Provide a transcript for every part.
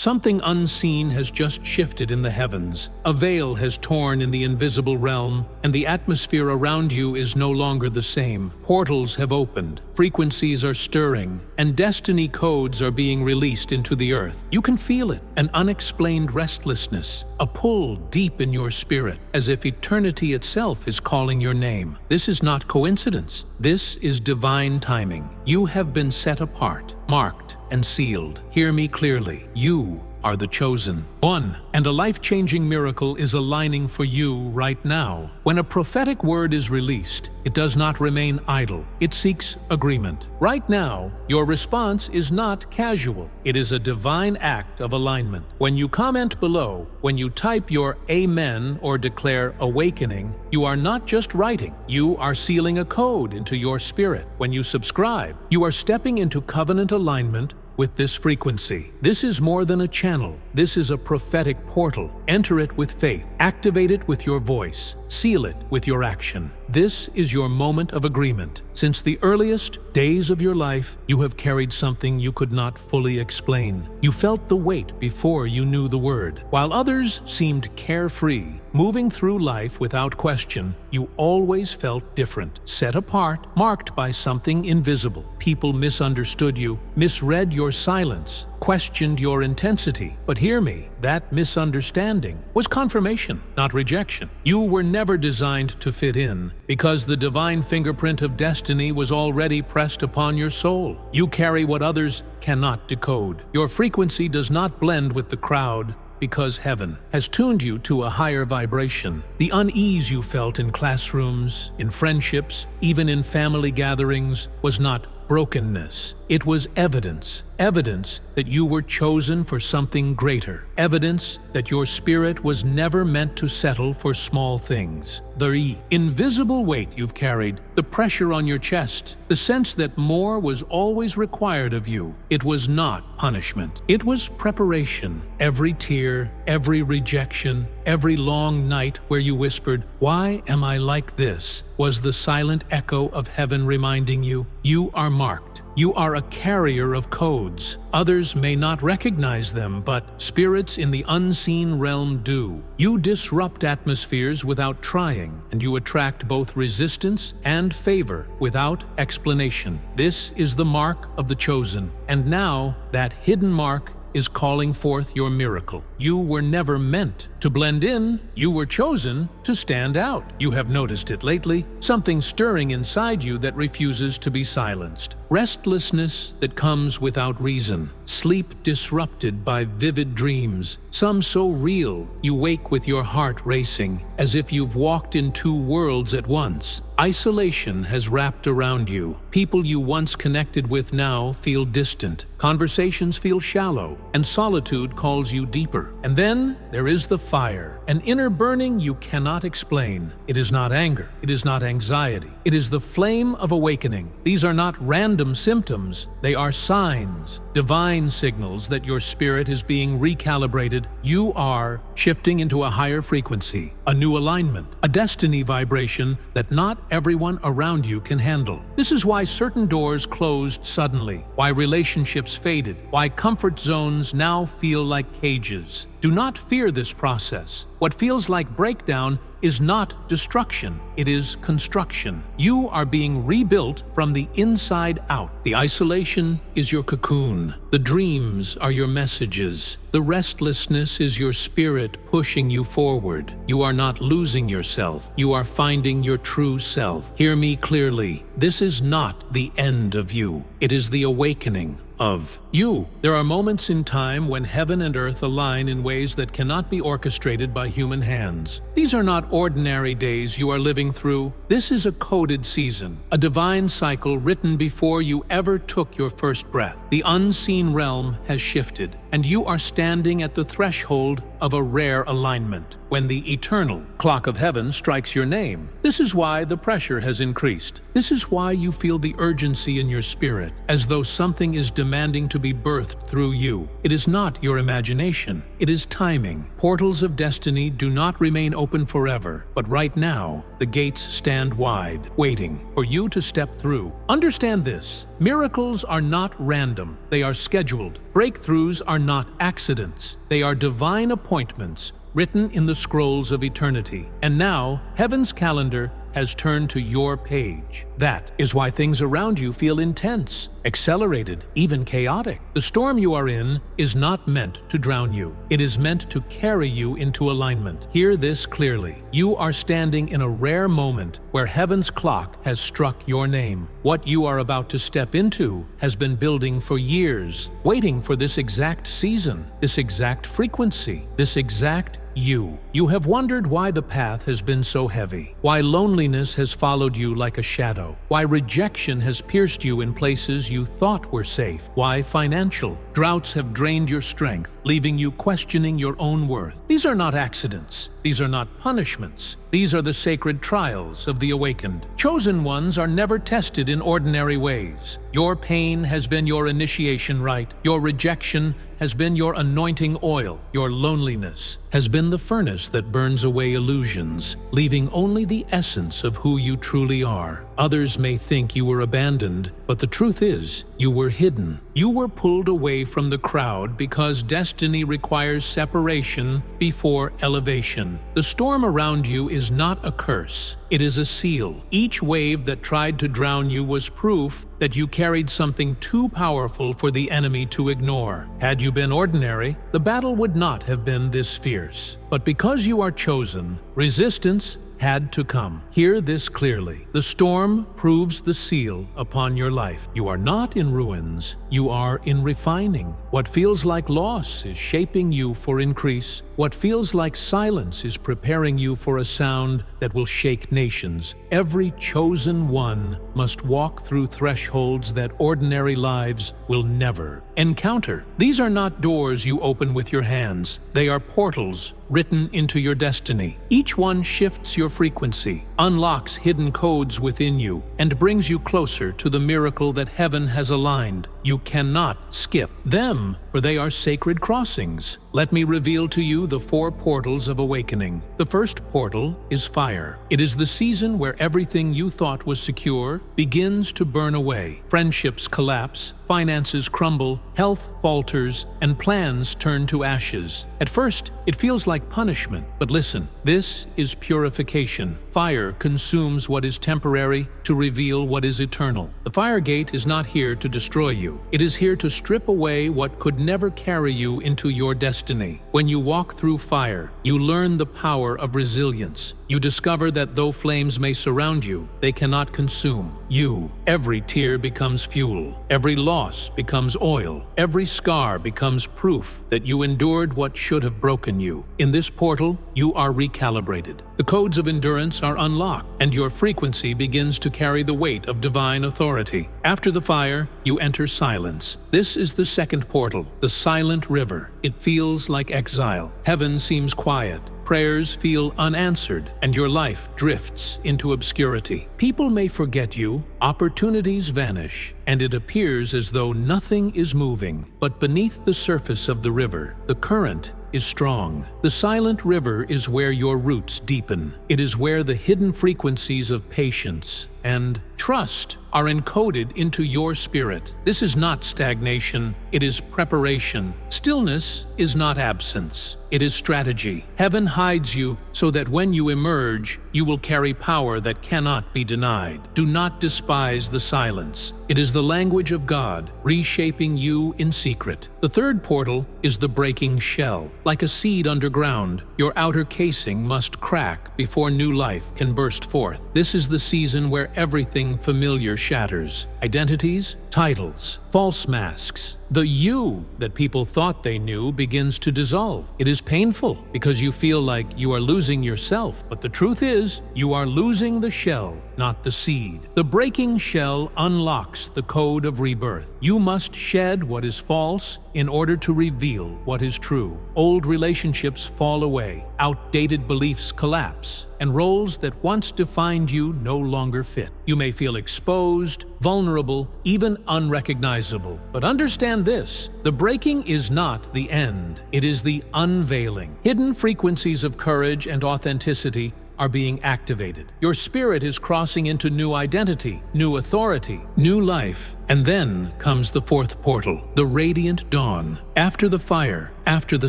Something unseen has just shifted in the heavens. A veil has torn in the invisible realm, and the atmosphere around you is no longer the same. Portals have opened, frequencies are stirring, and destiny codes are being released into the earth. You can feel it, an unexplained restlessness, a pull deep in your spirit, as if eternity itself is calling your name. This is not coincidence. This is divine timing. You have been set apart, marked, and sealed. Hear me clearly. You are the chosen one, and a life-changing miracle is aligning for you right now. When a prophetic word is released, it does not remain idle. It seeks agreement. Right now, your response is not casual. It is a divine act of alignment. When you comment below, when you type your amen or declare awakening, you are not just writing. You are sealing a code into your spirit. When you subscribe, you are stepping into covenant alignment with this frequency. This is more than a channel. This is a prophetic portal. Enter it with faith. Activate it with your voice. Seal it with your action. This is your moment of agreement. Since the earliest days of your life, you have carried something you could not fully explain. You felt the weight before you knew the word. While others seemed carefree, moving through life without question, you always felt different, set apart, marked by something invisible. People misunderstood you, misread your silence, questioned your intensity. But hear me, that misunderstanding was confirmation, not rejection. You were never designed to fit in, because the divine fingerprint of destiny was already pressed upon your soul. You carry what others cannot decode. Your frequency does not blend with the crowd, because heaven has tuned you to a higher vibration. The unease you felt in classrooms, in friendships, even in family gatherings, was not brokenness. It was evidence. Evidence that you were chosen for something greater. Evidence that your spirit was never meant to settle for small things. The invisible weight you've carried, the pressure on your chest, the sense that more was always required of you. It was not punishment. It was preparation. Every tear, every rejection, every long night where you whispered, "Why am I like this?" was the silent echo of heaven reminding you, you are marked. You are a carrier of codes. Others may not recognize them, but spirits in the unseen realm do. You disrupt atmospheres without trying, and you attract both resistance and favor without explanation. This is the mark of the chosen, and now that hidden mark is calling forth your miracle. You were never meant to blend in. You were chosen to stand out. You have noticed it lately, something stirring inside you that refuses to be silenced. Restlessness that comes without reason. Sleep disrupted by vivid dreams, some so real you wake with your heart racing, as if you've walked in two worlds at once. Isolation has wrapped around you. People you once connected with now feel distant. Conversations feel shallow, and solitude calls you deeper. And then there is the fire, an inner burning you cannot explain. It is not anger. It is not anxiety. It is the flame of awakening. These are not random symptoms. They are signs, divine signals that your spirit is being recalibrated. You are shifting into a higher frequency, a new alignment, a destiny vibration that not everyone around you can handle. This is why certain doors closed suddenly, why relationships faded, why comfort zones now feel like cages. Do not fear this process. What feels like breakdown is not destruction, it is construction. You are being rebuilt from the inside out. The isolation is your cocoon. The dreams are your messages. The restlessness is your spirit pushing you forward. You are not losing yourself. You are finding your true self. Hear me clearly. This is not the end of you. It is the awakening of you. There are moments in time when heaven and earth align in ways that cannot be orchestrated by human hands. These are not ordinary days you are living through. This is a coded season, a divine cycle written before you ever took your first breath. The unseen realm has shifted, and you are standing at the threshold of a rare alignment, when the eternal clock of heaven strikes your name. This is why the pressure has increased. This is why you feel the urgency in your spirit, as though something is demanding to be birthed through you. It is not your imagination. It is timing. Portals of destiny do not remain open forever, but right now, the gates stand stand wide, waiting for you to step through. Understand this: miracles are not random, they are scheduled. Breakthroughs are not accidents, they are divine appointments written in the scrolls of eternity. And now, heaven's calendar has turned to your page. That is why things around you feel intense, accelerated, even chaotic. The storm you are in is not meant to drown you. It is meant to carry you into alignment. Hear this clearly. You are standing in a rare moment where heaven's clock has struck your name. What you are about to step into has been building for years, waiting for this exact season, this exact frequency, this exact you. You have wondered why the path has been so heavy, why loneliness has followed you like a shadow, why rejection has pierced you in places you thought were safe, why financial droughts have drained your strength, leaving you questioning your own worth. These are not accidents. These are not punishments. These are the sacred trials of the awakened. Chosen ones are never tested in ordinary ways. Your pain has been your initiation rite. Your rejection has been your anointing oil. Your loneliness has been the furnace that burns away illusions, leaving only the essence of who you truly are. Others may think you were abandoned, but the truth is, you were hidden. You were pulled away from the crowd because destiny requires separation before elevation. The storm around you is not a curse. It is a seal. Each wave that tried to drown you was proof that you carried something too powerful for the enemy to ignore. Had you been ordinary, the battle would not have been this fierce. But because you are chosen, resistance had to come. Hear this clearly. The storm proves the seal upon your life. You are not in ruins. You are in refining. What feels like loss is shaping you for increase. What feels like silence is preparing you for a sound that will shake nations. Every chosen one must walk through thresholds that ordinary lives will never encounter. These are not doors you open with your hands. They are portals written into your destiny. Each one shifts your frequency, unlocks hidden codes within you, and brings you closer to the miracle that heaven has aligned. You cannot skip them, for they are sacred crossings. Let me reveal to you the 4 portals of awakening. The first portal is fire. It is the season where everything you thought was secure begins to burn away. Friendships collapse, finances crumble, health falters, and plans turn to ashes. At first, it feels like punishment, but listen, this is purification. Fire consumes what is temporary to reveal what is eternal. The fire gate is not here to destroy you. It is here to strip away what could never carry you into your destiny. When you walk through fire, you learn the power of resilience. You discover that though flames may surround you, they cannot consume you. Every tear becomes fuel. Every loss becomes oil. Every scar becomes proof that you endured what should have broken you. In this portal, you are recalibrated. The codes of endurance are unlocked, and your frequency begins to carry the weight of divine authority. After the fire, you enter silence. This is the second portal, the silent river. It feels like exile. Heaven seems quiet. Prayers feel unanswered, and your life drifts into obscurity. People may forget you, opportunities vanish, and it appears as though nothing is moving. But beneath the surface of the river, the current is strong. The silent river is where your roots deepen. It is where the hidden frequencies of patience and trust are encoded into your spirit. This is not stagnation, it is preparation. Stillness is not absence, it is strategy. Heaven hides you so that when you emerge, you will carry power that cannot be denied. Do not despise the silence. It is the language of God, reshaping you in secret. The third portal is the breaking shell. Like a seed underground, your outer casing must crack before new life can burst forth. This is the season where everything familiar shatters. Identities, titles, false masks. The you that people thought they knew begins to dissolve. It is painful because you feel like you are losing yourself, but the truth is, you are losing the shell, not the seed. The breaking shell unlocks the code of rebirth. You must shed what is false in order to reveal what is true. Old relationships fall away, outdated beliefs collapse, and roles that once defined you no longer fit. You may feel exposed, vulnerable, even unrecognizable. But understand this, the breaking is not the end, it is the unveiling. Hidden frequencies of courage and authenticity are being activated. Your spirit is crossing into new identity, new authority, new life. And then comes the fourth portal, the radiant dawn. After the fire, after the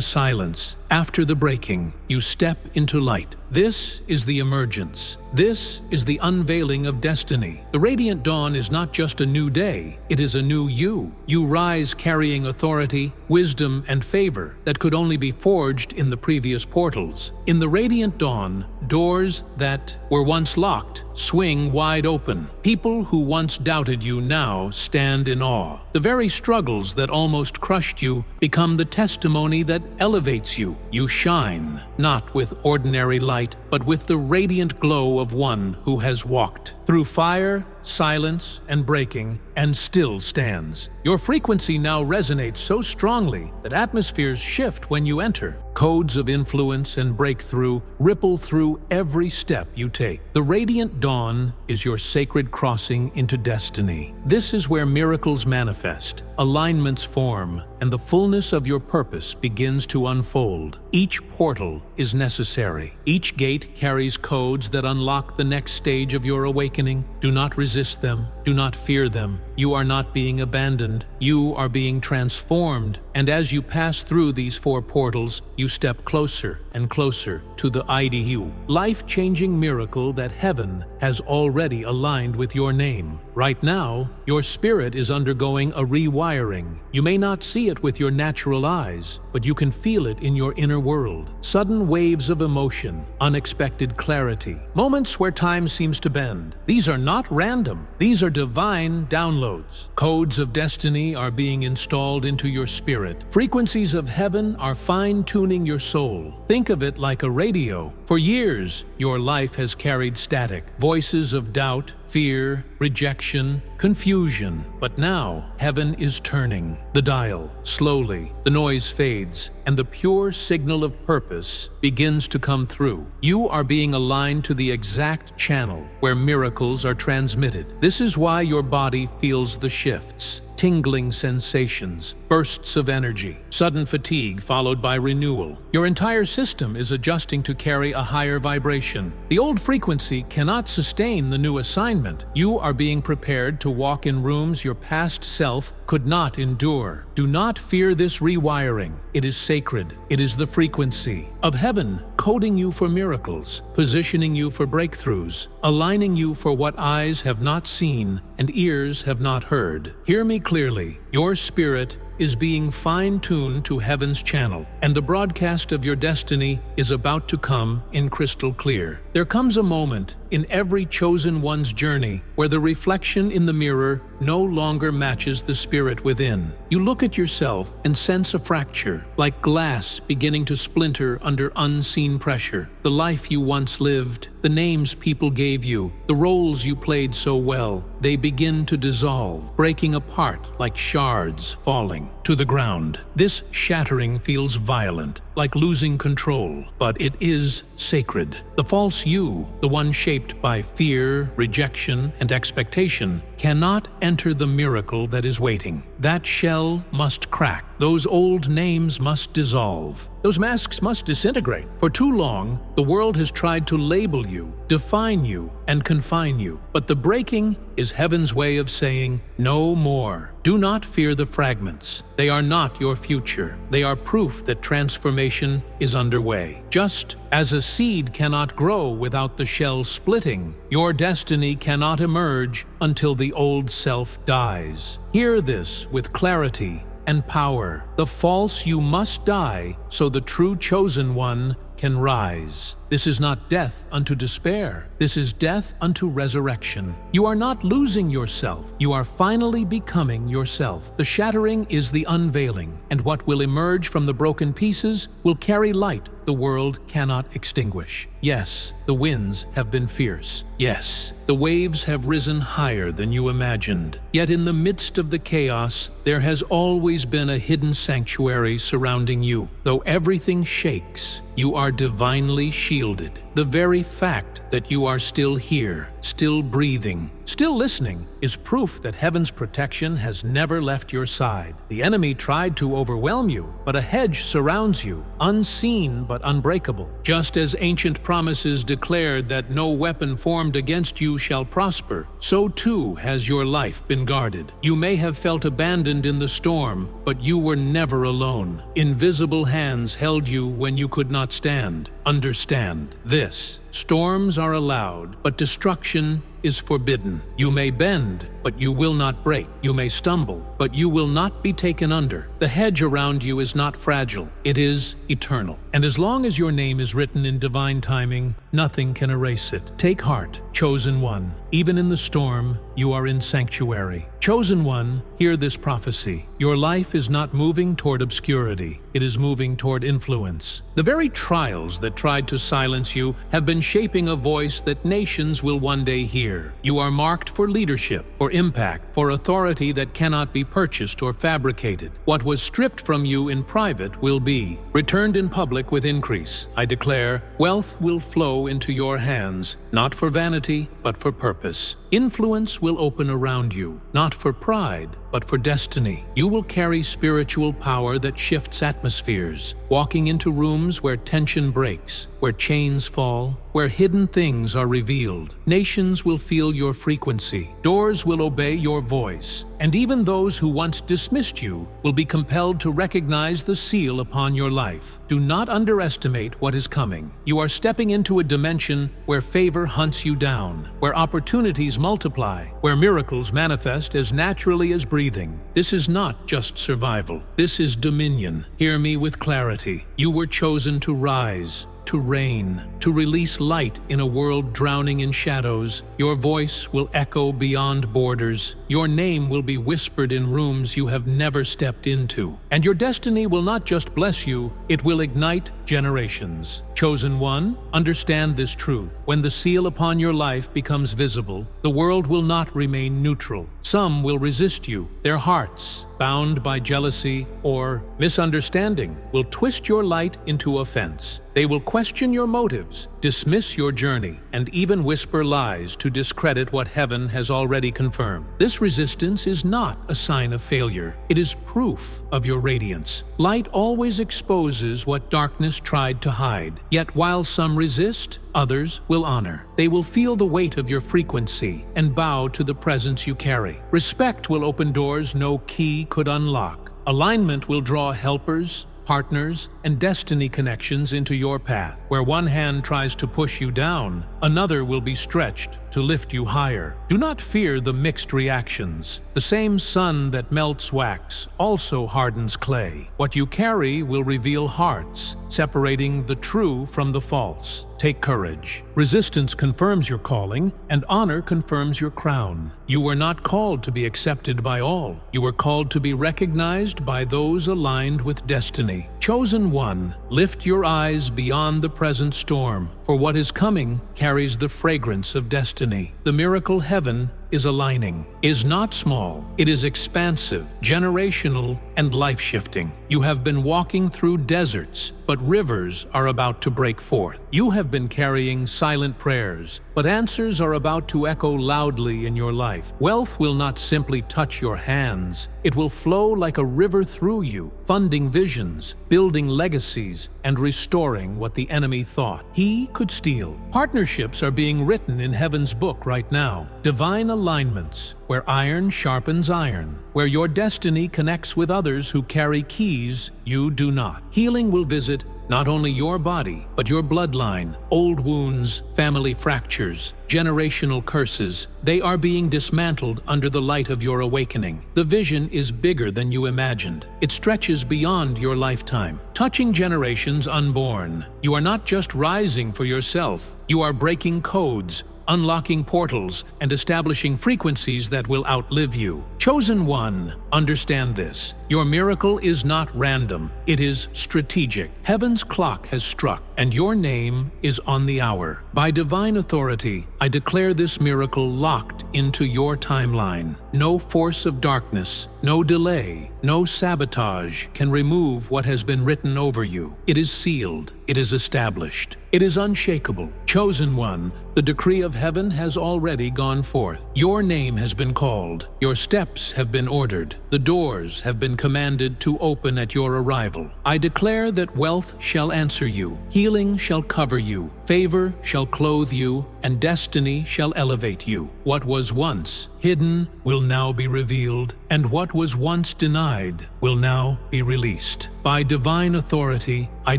silence, after the breaking, you step into light. This is the emergence. This is the unveiling of destiny. The radiant dawn is not just a new day, it is a new you. You rise carrying authority, wisdom, and favor that could only be forged in the previous portals. In the radiant dawn, doors that were once locked swing wide open. People who once doubted you now stand in awe. The very struggles that almost crushed you become the testimony that elevates you. You shine, not with ordinary light, but with the radiant glow of one who has walked through fire, silence, and breaking, and still stands. Your frequency now resonates so strongly that atmospheres shift when you enter. Codes of influence and breakthrough ripple through every step you take. The radiant dawn is your sacred crossing into destiny. This is where miracles manifest, alignments form, and the fullness of your purpose begins to unfold. Each portal is necessary. Each gate carries codes that unlock the next stage of your awakening. Do not resist them. Do not fear them. You are not being abandoned. You are being transformed. And as you pass through these four portals, you step closer and closer to the ideal, life-changing miracle that heaven has already aligned with your name. Right now, your spirit is undergoing a rewiring. You may not see it with your natural eyes, but you can feel it in your inner world. Sudden waves of emotion, unexpected clarity, moments where time seems to bend. These are not random. These are divine downloads. Codes of destiny are being installed into your spirit. Frequencies of heaven are fine-tuning your soul. Think of it like a radio. For years, your life has carried static, voices of doubt, fear, rejection, confusion. But now, heaven is turning the dial. Slowly, the noise fades, and the pure signal of purpose begins to come through. You are being aligned to the exact channel where miracles are transmitted. This is why your body feels the shifts. Tingling sensations, bursts of energy, sudden fatigue followed by renewal. Your entire system is adjusting to carry a higher vibration. The old frequency cannot sustain the new assignment. You are being prepared to walk in rooms your past self could not endure. Do not fear this rewiring. It is sacred. It is the frequency of heaven coding you for miracles, positioning you for breakthroughs, aligning you for what eyes have not seen and ears have not heard. Hear me clearly. Your spirit is being fine-tuned to heaven's channel, and the broadcast of your destiny is about to come in crystal clear. There comes a moment in every chosen one's journey where the reflection in the mirror no longer matches the spirit within. You look at yourself and sense a fracture, like glass beginning to splinter under unseen pressure. The life you once lived, the names people gave you, the roles you played so well, they begin to dissolve, breaking apart like shards falling to the ground. This shattering feels violent, like losing control, but it is sacred. The false you, the one shaped by fear, rejection, and expectation, cannot enter the miracle that is waiting. That shell must crack. Those old names must dissolve. Those masks must disintegrate. For too long, the world has tried to label you, define you, and confine you. But the breaking is heaven's way of saying, no more. Do not fear the fragments. They are not your future. They are proof that transformation is underway. Just as a seed cannot grow without the shell splitting, your destiny cannot emerge until the old self dies. Hear this with clarity and power. The false you must die so the true chosen one can rise. This is not death unto despair. This is death unto resurrection. You are not losing yourself. You are finally becoming yourself. The shattering is the unveiling, and what will emerge from the broken pieces will carry light the world cannot extinguish. Yes, the winds have been fierce. Yes, the waves have risen higher than you imagined. Yet in the midst of the chaos, there has always been a hidden sanctuary surrounding you. Though everything shakes, you are divinely shielded. The very fact that you are still here, still breathing, still listening, is proof that heaven's protection has never left your side. The enemy tried to overwhelm you, but a hedge surrounds you, unseen but unbreakable. Just as ancient promises declared that no weapon formed against you shall prosper, so too has your life been guarded. You may have felt abandoned in the storm, but you were never alone. Invisible hands held you when you could not stand. Understand this: storms are allowed, but destruction is forbidden. You may bend, but you will not break. You may stumble, but you will not be taken under. The hedge around you is not fragile, it is eternal. And as long as your name is written in divine timing, nothing can erase it. Take heart, chosen one. Even in the storm, you are in sanctuary. Chosen one, hear this prophecy. Your life is not moving toward obscurity, it is moving toward influence. The very trials that tried to silence you have been shaping a voice that nations will one day hear. You are marked for leadership, for impact, for authority that cannot be purchased or fabricated. What was stripped from you in private will be returned in public with increase. I declare, wealth will flow into your hands, not for vanity, but for purpose. Influence will open around you, not for pride, but for destiny. You will carry spiritual power that shifts atmospheres, walking into rooms where tension breaks, where chains fall, where hidden things are revealed. Nations will feel your frequency, doors will obey your voice, and even those who once dismissed you will be compelled to recognize the seal upon your life. Do not underestimate what is coming. You are stepping into a dimension where favor hunts you down, where opportunities multiply, where miracles manifest as naturally as breathing. This is not just survival. This is dominion. Hear me with clarity. You were chosen to rise, to reign, to release light in a world drowning in shadows. Your voice will echo beyond borders. Your name will be whispered in rooms you have never stepped into. And your destiny will not just bless you, it will ignite generations. Chosen one, understand this truth. When the seal upon your life becomes visible, the world will not remain neutral. Some will resist you. Their hearts, bound by jealousy or misunderstanding, will twist your light into offense. They will question your motives, dismiss your journey, and even whisper lies to discredit what heaven has already confirmed. This resistance is not a sign of failure. It is proof of your radiance. Light always exposes what darkness tried to hide. Yet while some resist, others will honor. They will feel the weight of your frequency and bow to the presence you carry. Respect will open doors no key could unlock. Alignment will draw helpers, partners, and destiny connections into your path. Where one hand tries to push you down, another will be stretched to lift you higher. Do not fear the mixed reactions. The same sun that melts wax also hardens clay. What you carry will reveal hearts, separating the true from the false. Take courage. Resistance confirms your calling, and honor confirms your crown. You were not called to be accepted by all. You were called to be recognized by those aligned with destiny. Chosen one, lift your eyes beyond the present storm, for what is coming carries the fragrance of destiny. The miracle heaven is aligning, is not small. It is expansive, generational, and life-shifting. You have been walking through deserts, but rivers are about to break forth. You have been carrying silent prayers, but answers are about to echo loudly in your life. Wealth will not simply touch your hands. It will flow like a river through you, funding visions, building legacies, and restoring what the enemy thought he could steal. Partnerships are being written in heaven's book right now. Divine alignments, where iron sharpens iron, where your destiny connects with others who carry keys you do not. Healing will visit not only your body, but your bloodline. Old wounds, family fractures, generational curses, they are being dismantled under the light of your awakening. The vision is bigger than you imagined. It stretches beyond your lifetime, touching generations unborn. You are not just rising for yourself, you are breaking codes, unlocking portals, and establishing frequencies that will outlive you. Chosen one, Understand this. Your miracle is not random. It is strategic. Heaven's clock has struck, and your name is on the hour. By divine authority, I declare this miracle locked into your timeline. No force of darkness, no delay, no sabotage can remove what has been written over you. It is sealed. It is established. It is unshakable. Chosen one, the decree of heaven has already gone forth. Your name has been called. Your steps have been ordered. The doors have been commanded to open at your arrival. I declare that wealth shall answer you, healing shall cover you, favor shall clothe you, and destiny shall elevate you. What was once hidden will now be revealed, and what was once denied will now be released. By divine authority, I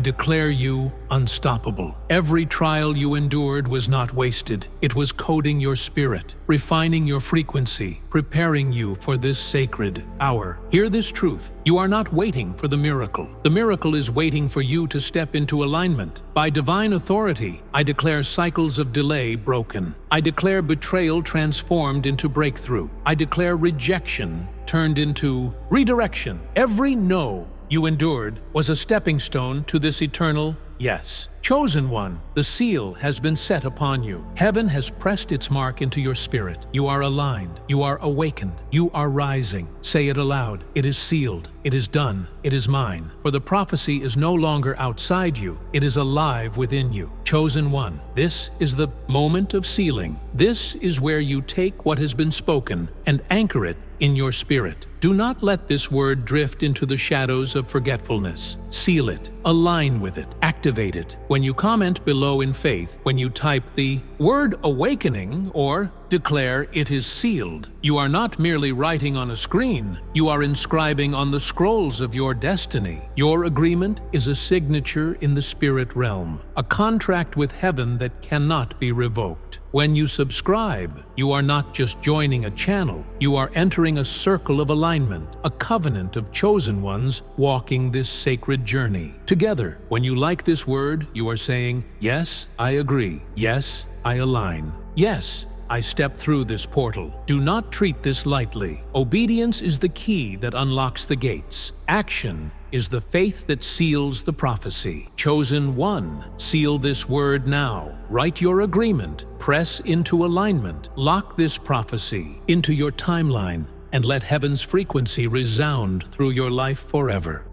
declare you unstoppable. Every trial you endured was not wasted. It was coding your spirit, refining your frequency, preparing you for this sacred hour. Hear this truth. You are not waiting for the miracle. The miracle is waiting for you to step into alignment. By divine authority, I declare cycles of delay broken. I declare betrayal transformed into breakthrough. I declare rejection turned into redirection. Every no you endured was a stepping stone to this eternal yes. Chosen one, the seal has been set upon you. Heaven has pressed its mark into your spirit. You are aligned. You are awakened. You are rising. Say it aloud. It is sealed. It is done. It is mine. For the prophecy is no longer outside you. It is alive within you. Chosen one, this is the moment of sealing. This is where you take what has been spoken and anchor it in your spirit. Do not let this word drift into the shadows of forgetfulness. Seal it. Align with it. Activate it. When you comment below in faith, when you type the word awakening or declare it is sealed, you are not merely writing on a screen, you are inscribing on the scrolls of your destiny. Your agreement is a signature in the spirit realm, a contract with heaven that cannot be revoked. When you subscribe, you are not just joining a channel, you are entering a circle of alignment, a covenant of chosen ones walking this sacred journey. Together, when you like this word, you are saying, yes, I agree. Yes, I align. Yes, I step through this portal. Do not treat this lightly. Obedience is the key that unlocks the gates. Action is the faith that seals the prophecy. Chosen one, seal this word now. Write your agreement. Press into alignment. Lock this prophecy into your timeline and let heaven's frequency resound through your life forever.